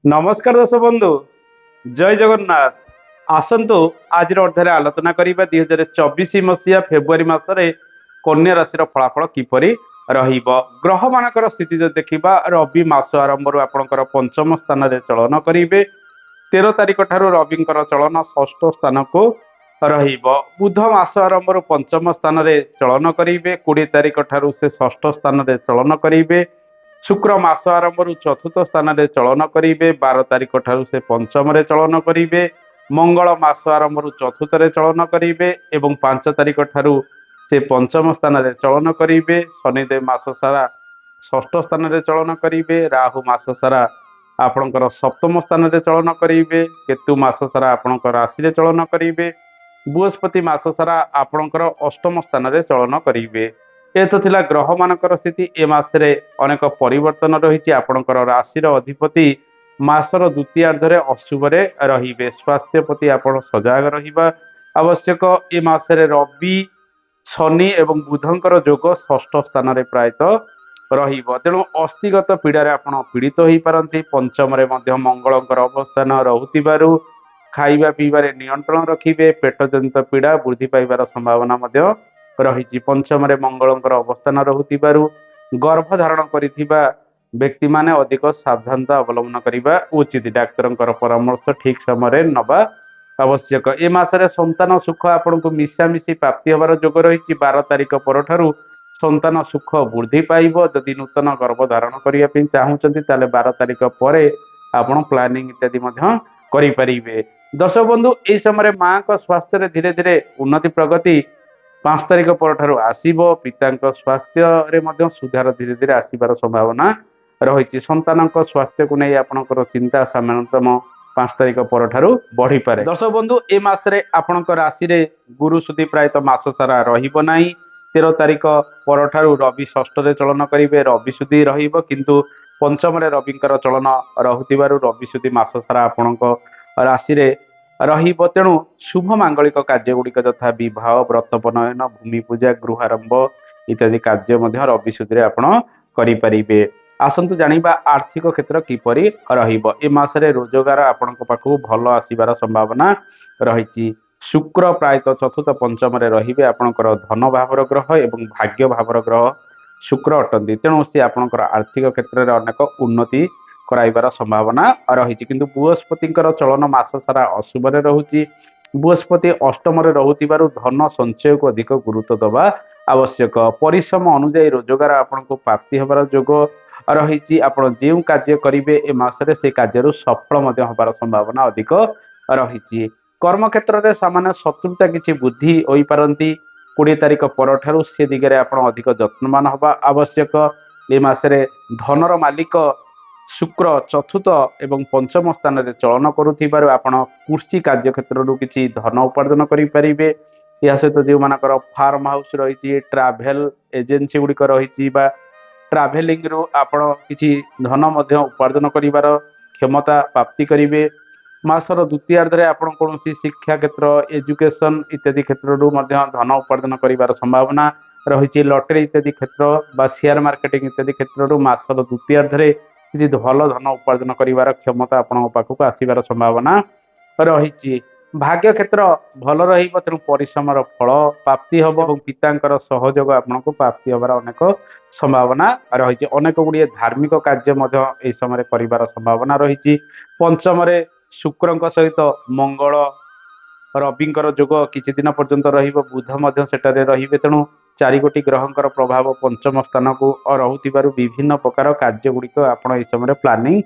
नमस्कार दर्शक बंधु जय जगन्नाथ। आसतु आज अध्याय आलोचना करबा 2024 मसीहा फेब्रुआरी मासरे कन्या राशि फलाफल किपरि रहिबो। ग्रह मानकर स्थिति जो देखिबा रवि मास आरंभ आपणकर पंचम स्थान रे चलन करिवे। 13 तारिख ठारू रविंकर चलन षष्ठ स्थान को रहिबो। बुध मास आरंभ पंचम स्थान रे चलन करिवे। 20 तारिख ठारू से षष्ठ स्थान रे चलन करिवे। शुक्र मास आरंभ चतुर्थ स्थान में चलन करेंगे। 12 तारिख ठारू से पंचम चलन करेंगे। मंगल मास आरंभ चतुर्थ चलन करेंगे एवं 5 तारिख ठारू से पंचम स्थान में चलन करेंगे। शनिदेव मास सारा षष्ठ स्थान में चलन करेंगे। राहु मास सारा आपणकर सप्तम स्थान में चलन करेंगे। केतु मास सारा आपणकर राशि चलन करेंगे। बृहस्पति मास सारा आपणकर अष्टम स्थान में चलन करेंगे। ए तो थिला ग्रह मानकर स्थिति। ए मासरे अनेक परिवर्तन रही। आपणकर राशिर अधिपति मासर द्वितीयार्धरे अशुभरे रहिबे। स्वास्थ्य प्रति आपण सजग रहिबा आवश्यक। ए मासरे रवि शनि एवं बुधंकर जोग षष्ठ स्थान रे प्रायतः रहिबो। तेणु अस्थिगत पीड़ारे आपण पीड़ित होई पारंती। पंचम रे मध्य मंगलंकर अवस्थान रहुतिबारु खाइबा पीबारे नियंत्रण रखिबे। पेट जनित पीड़ा वृद्धि पाइबार संभावना मध्य रही। पंचम मंगलंकर अवस्थान रहुतिबारु गर्भ धारण करिथिबा व्यक्ति माने अधिक सावधानता अवलंबन करिबा उचित। डाक्तरंकर परामर्श ठीक समय नबा आवश्यक। ए मासरे संतान सुख आपनको मिशामिशी प्राप्ति होबार जोग रही। 12 तारिख परठारु संतान सुख वृद्धि पाइबो। जदि नूतन गर्भ धारण करिया पे चाहूचंती ताले 12 तारिख परे आपण प्लानिंग इत्यादि मध्य करि परिबे। दर्शक बंधु ए समय मां को स्वास्थ्य रे धीरे धीरे उन्नति प्रगति 5 तारिख परठारु आसीबो। पितांक स्वास्थ्य रे मध्य सुधार धीरे धीरे आसीबार संभावना रही। संतान स्वास्थ्य को नहीं आपणकर चिंता सामान्यतम 5 तारिख परठारु बढ़ी पारे। दर्शक बंधु ए मासरे आपणक राशि रे गुरु सुधी प्रायतः मास सारा रहिबो नाही। 13 तारिख परठारु रवि षष्ठ रे चलन करिवे। रवि सुधी रहिबो किंतु पंचम रे रविंकर चलन रहुतिबारु रवि सुधी मास सारा आपणक राशि रे रहिबो। तेणु शुभ मांगलिक कार्य गुड़िक यथा विवाह व्रतपनयन भूमि पूजा गृहारंभ इत्यादि कार्य मध्य रवि सुधी आपण करिपारिबे। आसंतु जानिबा आर्थिक क्षेत्र किपरि रहिबो। ए मासरे रोजगार आपणक पाखु भल आसीबार संभावना रही। शुक्र प्रायतः चतुर्थ पंचम रे रहिबे। आपणकर धन भावर ग्रह एवं भाग्य भावर ग्रह शुक्र अटंती। तेणु से आपणकर आर्थिक क्षेत्र में अनेक उन्नति कराइबार संभावना रही। किंतु बृहस्पतिंकर चलन मास सारा अशुभरे रहुची। बृहस्पति अष्टम रहुतिबारु धन संचय को अधिक गुरुत्व दबा आवश्यक। परिश्रम अनुଯାୟୀ रोजगार आपनको प्राप्ति होबार जोग रही। आपण जो कार्य करेंगे ए मासरे से कार्य सफल होबार संभावना अधिक रही। कर्म क्षेत्र में सामान्य शत्रुता किसी बुद्धि हो पारती। 20 तारिख परठारु से दिगरे आपण अधिक जत्नवान होबा आवश्यक। ए मासरे धनर मालिक शुक्र चतुर्थ एवं पंचम स्थान में चलन करुथिबारु आपण कृषि कार्य क्षेत्र किसी धन उपार्जन करें। या सहित जो मानकर फार्म हाउस रही ट्राभेल एजेन्सी गुड़िक रही ट्राभेलिंग रु आपण किसी धन मध्य उपार्जन करिवार क्षमता प्राप्ति करिवे। मासर द्वितीयार्धरे आपण कोनोसी शिक्षा क्षेत्र एजुकेशन इत्यादि क्षेत्र रु मध्य धन उपार्जन करिवार संभावना रही। लॉटरी इत्यादि क्षेत्र बा शेयर मार्केटिंग इत्यादि क्षेत्र रु मासर द्वितीयार्धरे किसी भल धन उपार्जन करिवार क्षमता आपण पाखक आसीबार संभावना रही। भाग्य क्षेत्र भल रहिबो। तेणु परिश्रमर फल प्राप्ति होबो एवं पितांकर सहयोग आपनको प्राप्ति होबार अनेक संभावना रही। अनेक गुड़िए धार्मिक कार्य मध्य एई समय करिवार संभावना रही। पंचम रे शुक्रंक सहित मंगल रविंकर जोग किछि दिन पर्यंत रहिबो। बुध मध्य सेटारे रहिबे। तेणु 4 गोटी ग्रहंकर प्रभाव पंचम स्थान को रहुतिबारु विभिन्न प्रकार कार्य गुड़िक आपण एई समय प्लानिंग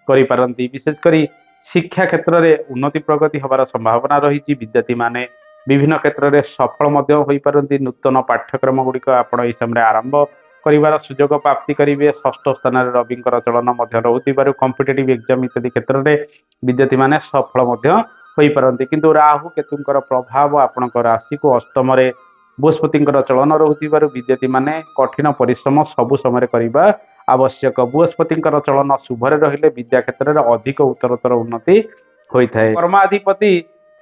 करि पारंती। विशेष करी शिक्षा क्षेत्र में उन्नति प्रगति होबार संभावना रही। विद्यार्थी माने विभिन्न क्षेत्र में सफल मध्य होई पारंती। नूतन पाठ्यक्रम गुड़िक आपण एई समय आरंभ करिवार सुजोग प्राप्ति करिवे। षष्ठ स्थान में रविंकर चलन मध्य रहुतिबारु कॉम्पिटिटिव एग्जाम इत्यादि क्षेत्र में विद्यार्थी माने सफल मध्य होई पारंती। किंतु राहु केतुंकर प्रभाव आपणक राशि को अष्टम रे बृहस्पतिंकर चलन रहुतिबारु विद्यार्थी माने कठिन परिश्रम सबु समय करिबा आवश्यक। बृहस्पतिंकर चलन शुभरे रहिले विद्या क्षेत्र में अधिक उत्तरोत्तर उन्नति होता है। कर्माधिपति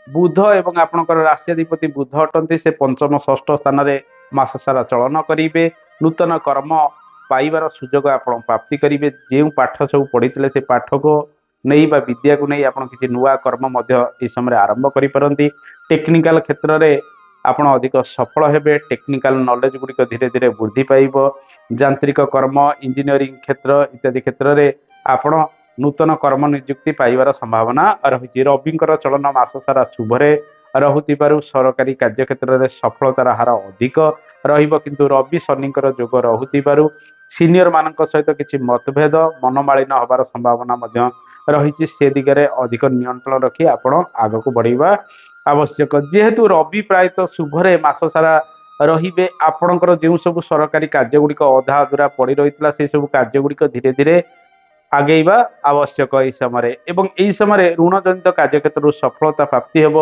बुध एवं आपणकर राशिधिपति बुध अटंती। से पंचम षष्ठ स्थान में मास सारा चलन करेंगे। नूतन कर्म पाइबार सुजोग आप प्राप्ति करेंगे। जो पाठ सब पढ़ी से पाठ को नहीं बा विद्या को नहीं आपण किसी नुआ कर्म मध्य ए समय आरंभ करि परंती। टेक्निकल क्षेत्र रे आपण अधिक सफल हेबे। टेक्निकल नॉलेज गुड़िक धीरे धीरे वृद्धि पाइब। यांत्रिक कर्म इंजीनियरिंग क्षेत्र इत्यादि क्षेत्र रे आपण नूतन कर्म नियुक्ति पाइबार संभावना रही। रविंकर चलन मास सारा शुभरे रहुतिबारु सरकारी कार्य क्षेत्र में सफलतार हार अधिक रहिब। किंतु रवि शनिकर जोग रहुतिबारु सीनियर मानक सहित किसी मतभेद मनमालिन हबार संभावना मध्य रही। से दिगरे अधिक नियंत्रण रखी आपण आग को बढ़ेबा आवश्यक। जेहेतु रवि प्रायतः शुभरे मास सारा रहिबे आपणकर जो सब सरकारी कार्य गुड़िक अधा अधूरा पड़ रही से सब कार्य गुड़िक धीरे धीरे आगेवा आवश्यक यह समय। एवं यही समय ऋण जनित कार्य क्षेत्र सफलता प्राप्ति हेब।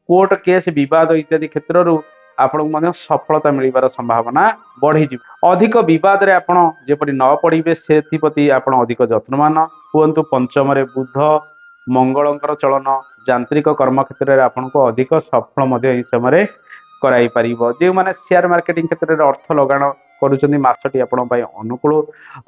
कोर्ट केस विवाद इत्यादि क्षेत्र आपण सफलता मिलबार संभावना बढ़ी। अधिक विवाद रे आपण जेपरि न पड़े से आपण अधिक यत्नवान हुंतु। पंचम बुध मंगलंकर चलन यांत्रिक कर्म क्षेत्र में आपण को अधिक सफल यह समय कराई पारिबो। जे माने शेयर मार्केटिंग क्षेत्र में अर्थ लगाण करुचंदी मासटी आपण पई अनुकूल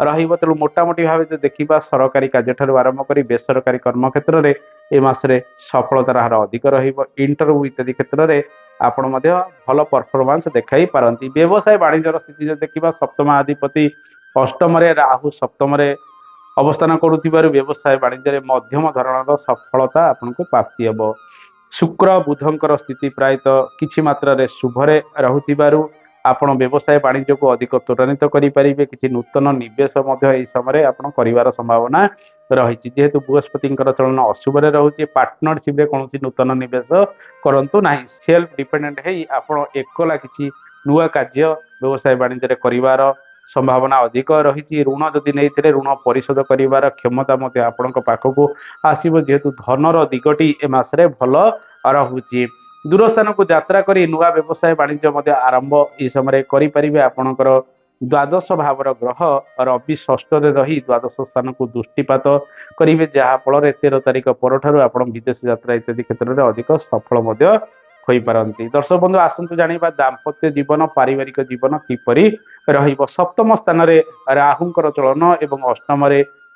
रहिबो। तेणु मोटामोटी भाव देखा सरकारी कार्य ठारू आरंभ करी बेसरकारी कर्म क्षेत्र में ए मासरे सफलतार हार अधिक रहिबो। इंटरव्यू इत्यादि क्षेत्र में आपण मध्य भल परफॉर्मेंस देखाई पारंती। व्यवसाय वाणिज्य स्थिति जो देखा सप्तमाधिपति अष्टम राहु सप्तम अवस्थान करुथिबारु व्यवसाय वाणिज्य मध्यम धरणर सफलता आपन को प्राप्ति हेबो। शुक्र बुधंकर स्थिति प्रायतः किछि मात्रा शुभरे रहुथिबारु आपण व्यवसाय वाणिज्य को अधिक त्वरान्वित करें। किसी नूतन निवेश यह समय आपण कर संभावना रही। जेहेतु बृहस्पति चलन अशुभ रोचे पार्टनरशिप कौन नूतन निवेश करूँ ना। सेल्फ डिपेंडेंट हो एकला किसी नुआ कार्य व्यवसाय वाणिज्य कर संभावना अधिक रही। ऋण जदि नहीं ऋण परिशोध कर क्षमता आपण पाखक आसब। जेहेतु धनर दिगटी ए मासरे भल रहुची। दूर स्थान को यात्रा करी नुआ व्यवसाय वाणिज्य आरंभ इस समय करें। आपणकर द्वादश भावर ग्रह रवि षष्ठ रही द्वादश स्थान को दृष्टिपात करेंगे जहाँफल 13 तारिख पर आप विदेश यात्रा इत्यादि क्षेत्र में अधिक सफल हो पारती। दर्शक बंधु आसतु जाना दाम्पत्य जीवन पारिवारिक जीवन किपरि रहिब। सप्तम स्थान राहुंकर चलन एवं अष्टम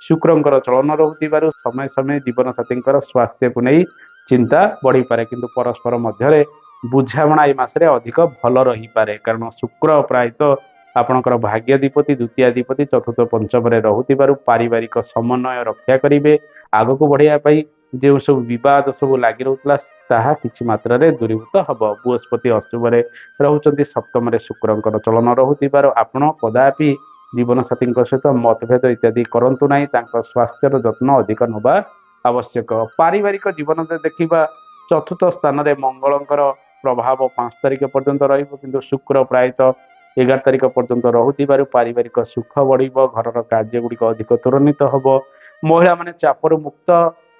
शुक्रंकर चलन रहुथिबारु समय समय जीवन साथी स्वास्थ्य को नहीं चिंता बढ़ी पारे। किंतु परस्पर मध्य बुझामणा ए मासरे अधिक भल रही पारे। कारण शुक्र प्रायतः आपणकर भाग्याधिपति द्वितीयाधिपति चतुर्थ पंचम रहुथिबारु पारिवारिक समन्वय रक्षा करेंगे। आग को बढ़ाई जो सब विवाद सब लगी रोला ताहा किछि मात्रा रे दूरीभूत हम। बृहस्पति अशुभ रोचंती सप्तम शुक्रंकर चलन रहुथिबारु आपण कदापि जीवन साथी सहित मतभेद इत्यादि करंतु नाही। स्वास्थ्यर जत्न अधिक नवा आवश्यक। पारिवारिक जीवन देखा चतुर्थ स्थान में मंगलंकर प्रभाव 5 तारिख पर्यंत रहिबो। किंतु शुक्र प्रायतः 11 तारिख पर्यंत रहुथिबारु पारिवारिक सुख बढ़िबो। घरर कार्य गुड़िक अधिक त्वरान्वित हम। महिला माने चापर मुक्त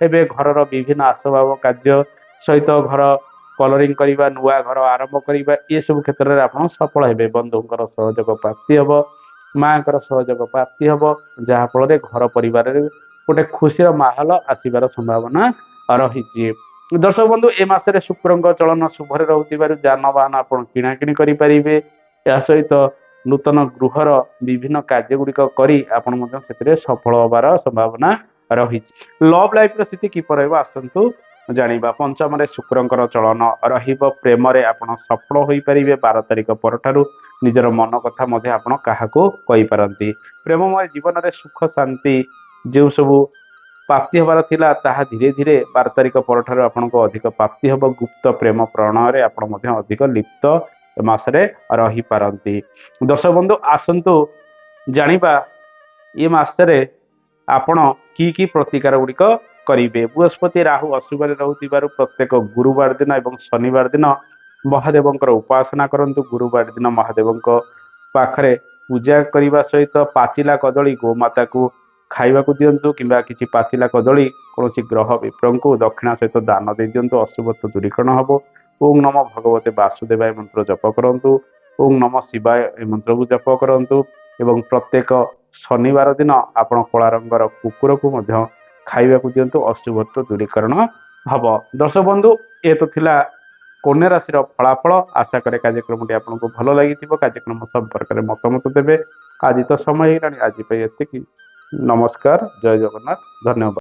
हेबे। घरर विभिन्न आसबाब कार्य सहित घर कलरिंग करवा नुआ घर आरंभ करवा ये सब क्षेत्र में आप सफल हेबे। बंधुंकर सहयोग प्राप्ति हम। माँ सहयोग प्राप्ति हम जहाँफल घर परिवार गोटे खुशी माहौल आसबार संभावना रही। दर्शक बंधु ए मासरे शुक्र चलन शुभरे रहुथिबारु जानवाहन आप किणाकिणी करें। या सहित नूतन गृहर विभिन्न कार्य गुड़िक कर सफल होबार संभावना रही। लव लाइफ स्थिति किपर आसतु जानिबा। पंचम शुक्रंकर चलन रहिब। प्रेम रे आपण सफल हो पारे। 12 तारिख पर निजर मन कथा आपण काहाको कहि पारंती। प्रेममय जीवन में सुख शांति जो सबू प्राप्ति हबार थिला ताहा धीरे धीरे 12 तारिख पर आपण को अधिक प्राप्ति हम। गुप्त प्रेम प्रणय आपण अधिक लिप्त मासरे रही पारंती। दर्शक बंधु आसंतु जानिबा ये मासरे आपण की प्रतिकार गुड़िक करेंगे। बृहस्पति राहु अशुभ रोथिबारु प्रत्येक गुरुवार दिन एवं शनिवार दिन महादेवंकर उपासना करंतु। गुरुवार दिन महादेव पाखरे पूजा करने सहित पाचिला कदली गोमाता को खाइबा को दिंतु किंबा किसी पाचिला कदली कौन ग्रह विप्र को दक्षिणा सहित दान दे दिंतु। अशुभत्व दूरीकरण हम। ओं नम भगवते वासुदेवाय मंत्र जप करंतु। ओं नम शिवाय मंत्र को जप करंतु। एवं प्रत्येक शनिवार दिन आपण कला रंगर कुकुर को मध्य खाइबा को दिंतु। अशुभत्व दूरीकरण हम। दर्शक बंधु ये तो थिला कन्या राशि फलाफल। आशा करे कार्यक्रम आपको भल लगी। कार्यक्रम संपर्क में मतामत देवे। आज तो समय आज एति। नमस्कार। जय जगन्नाथ। धन्यवाद।